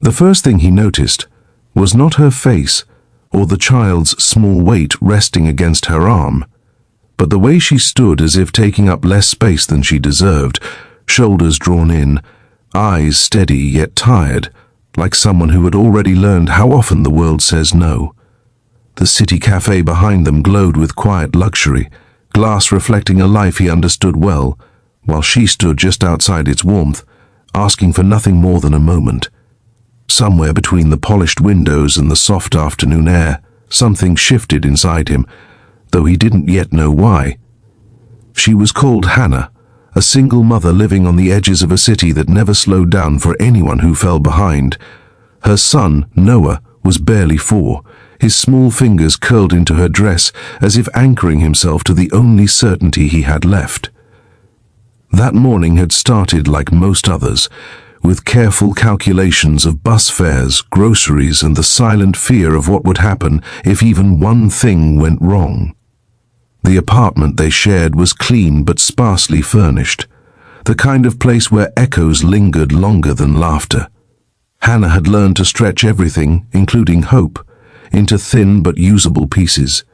The first thing he noticed was not her face or the child's small weight resting against her arm, but the way she stood as if taking up less space than she deserved, shoulders drawn in, eyes steady yet tired, like someone who had already learned how often the world says no. The city cafe behind them glowed with quiet luxury, glass reflecting a life he understood well, while she stood just outside its warmth, asking for nothing more than a moment. Somewhere between the polished windows and the soft afternoon air, something shifted inside him, though he didn't yet know why. She was called Hannah, a single mother living on the edges of a city that never slowed down for anyone who fell behind. Her son, Noah, was barely 4, his small fingers curled into her dress as if anchoring himself to the only certainty he had left. That morning had started like most others, with careful calculations of bus fares, groceries, and the silent fear of what would happen if even one thing went wrong. The apartment they shared was clean but sparsely furnished, the kind of place where echoes lingered longer than laughter. Hannah had learned to stretch everything, including hope, into thin but usable pieces.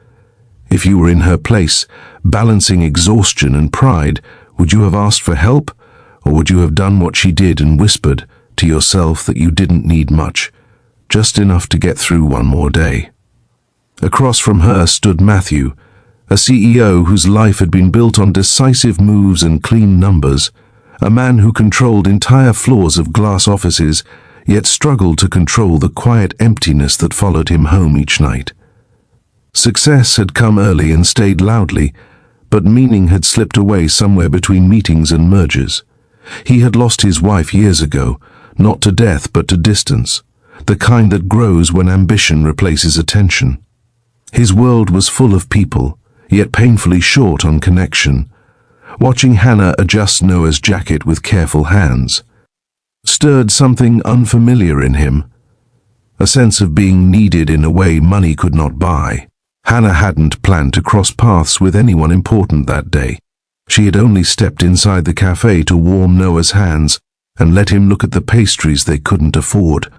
If you were in her place, balancing exhaustion and pride, would you have asked for help? Or would you have done what she did and whispered to yourself that you didn't need much, just enough to get through one more day? Across from her stood Matthew, a CEO whose life had been built on decisive moves and clean numbers, a man who controlled entire floors of glass offices, yet struggled to control the quiet emptiness that followed him home each night. Success had come early and stayed loudly, but meaning had slipped away somewhere between meetings and mergers. He had lost his wife years ago, not to death but to distance, the kind that grows when ambition replaces attention. His world was full of people, yet painfully short on connection. Watching Hannah adjust Noah's jacket with careful hands stirred something unfamiliar in him, a sense of being needed in a way money could not buy. Hannah hadn't planned to cross paths with anyone important that day. She had only stepped inside the cafe to warm Noah's hands and let him look at the pastries they couldn't afford,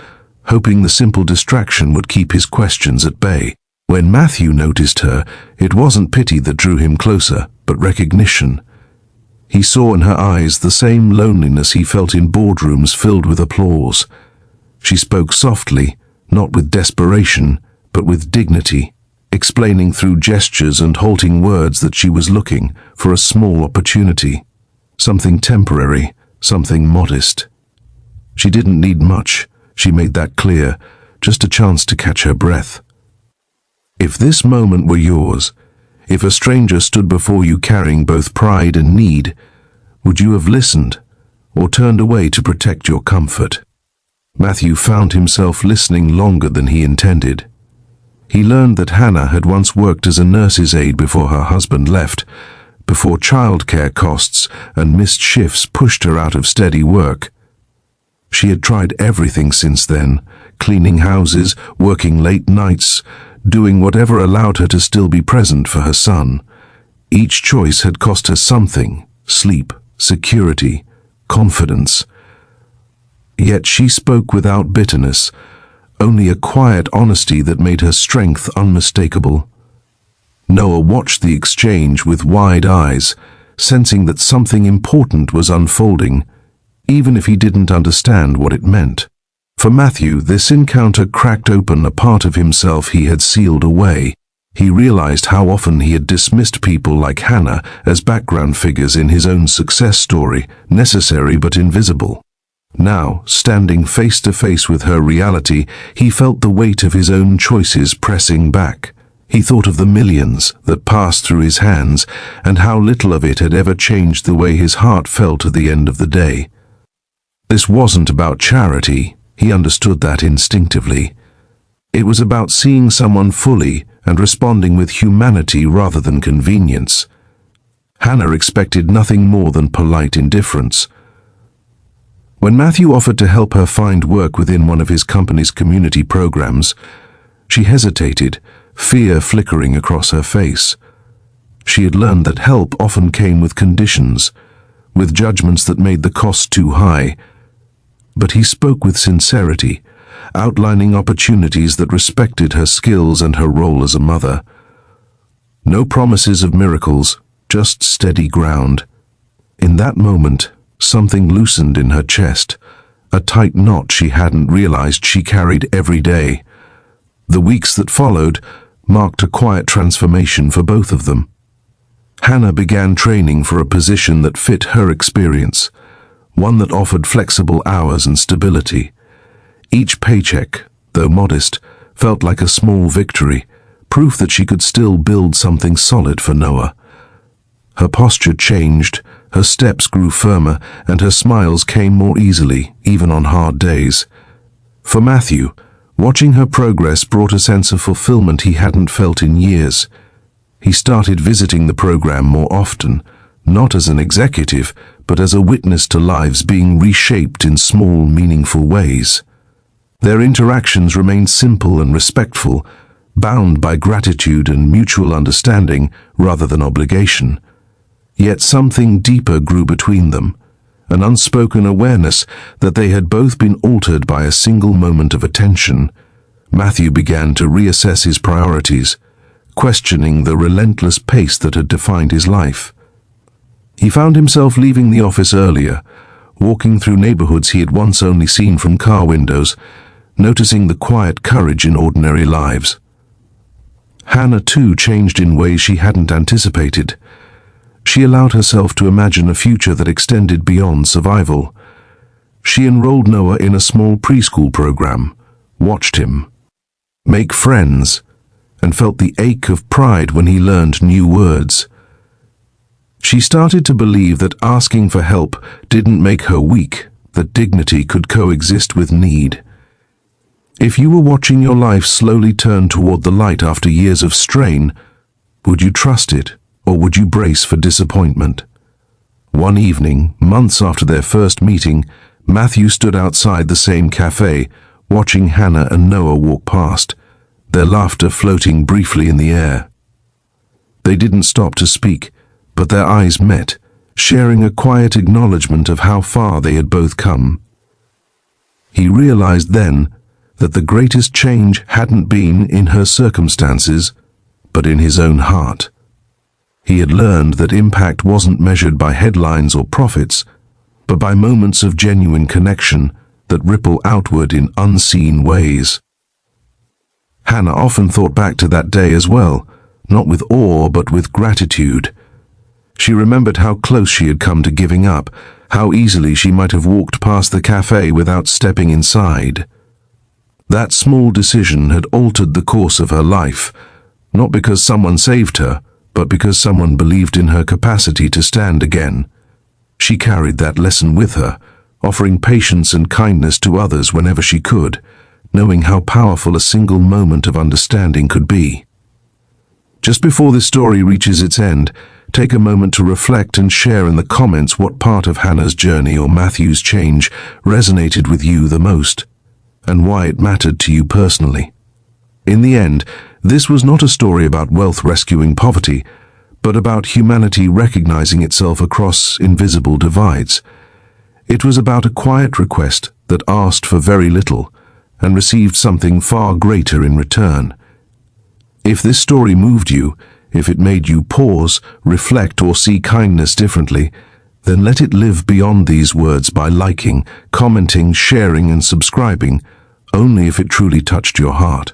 hoping the simple distraction would keep his questions at bay. When Matthew noticed her, it wasn't pity that drew him closer, but recognition. He saw in her eyes the same loneliness he felt in boardrooms filled with applause. She spoke softly, not with desperation, but with dignity, explaining through gestures and halting words that she was looking for a small opportunity, something temporary, something modest. She didn't need much, she made that clear, just a chance to catch her breath. If this moment were yours, if a stranger stood before you carrying both pride and need, would you have listened or turned away to protect your comfort? Matthew found himself listening longer than he intended. He learned that Hannah had once worked as a nurse's aide before her husband left, before childcare costs and missed shifts pushed her out of steady work. She had tried everything since then, cleaning houses, working late nights, doing whatever allowed her to still be present for her son. Each choice had cost her something: sleep, security, confidence. Yet she spoke without bitterness, only a quiet honesty that made her strength unmistakable. Noah watched the exchange with wide eyes, sensing that something important was unfolding, even if he didn't understand what it meant. For Matthew, this encounter cracked open a part of himself he had sealed away. He realized how often he had dismissed people like Hannah as background figures in his own success story, necessary but invisible. Now, standing face to face with her reality, he felt the weight of his own choices pressing back. He thought of the millions that passed through his hands and how little of it had ever changed the way his heart felt at the end of the day. This wasn't about charity, he understood that instinctively. It was about seeing someone fully and responding with humanity rather than convenience. Hannah expected nothing more than polite indifference. When Matthew offered to help her find work within one of his company's community programs, she hesitated, fear flickering across her face. She had learned that help often came with conditions, with judgments that made the cost too high. But he spoke with sincerity, outlining opportunities that respected her skills and her role as a mother. No promises of miracles, just steady ground. In that moment, something loosened in her chest, a tight knot she hadn't realized she carried every day. The weeks that followed marked a quiet transformation for both of them. Hannah began training for a position that fit her experience, one that offered flexible hours and stability. Each paycheck, though modest, felt like a small victory, proof that she could still build something solid for Noah. Her posture changed, her steps grew firmer, and her smiles came more easily, even on hard days. For Matthew, watching her progress brought a sense of fulfillment he hadn't felt in years. He started visiting the program more often, not as an executive, but as a witness to lives being reshaped in small, meaningful ways. Their interactions remained simple and respectful, bound by gratitude and mutual understanding rather than obligation. Yet something deeper grew between them, an unspoken awareness that they had both been altered by a single moment of attention. Matthew began to reassess his priorities, questioning the relentless pace that had defined his life. He found himself leaving the office earlier, walking through neighborhoods he had once only seen from car windows, noticing the quiet courage in ordinary lives. Hannah, too, changed in ways she hadn't anticipated. She allowed herself to imagine a future that extended beyond survival. She enrolled Noah in a small preschool program, watched him make friends, and felt the ache of pride when he learned new words. She started to believe that asking for help didn't make her weak, that dignity could coexist with need. If you were watching your life slowly turn toward the light after years of strain, would you trust it, or would you brace for disappointment? One evening, months after their first meeting, Matthew stood outside the same cafe, watching Hannah and Noah walk past, their laughter floating briefly in the air. They didn't stop to speak, but their eyes met, sharing a quiet acknowledgement of how far they had both come. He realized then that the greatest change hadn't been in her circumstances, but in his own heart. He had learned that impact wasn't measured by headlines or profits, but by moments of genuine connection that ripple outward in unseen ways. Hannah often thought back to that day as well, not with awe but with gratitude. She remembered how close she had come to giving up, how easily she might have walked past the cafe without stepping inside. That small decision had altered the course of her life, not because someone saved her, but because someone believed in her capacity to stand again. She carried that lesson with her, offering patience and kindness to others whenever she could, knowing how powerful a single moment of understanding could be. Just before this story reaches its end, take a moment to reflect and share in the comments what part of Hannah's journey or Matthew's change resonated with you the most, and why it mattered to you personally. In the end, this was not a story about wealth rescuing poverty, but about humanity recognizing itself across invisible divides. It was about a quiet request that asked for very little and received something far greater in return. If this story moved you, if it made you pause, reflect, or see kindness differently, then let it live beyond these words by liking, commenting, sharing, and subscribing, only if it truly touched your heart.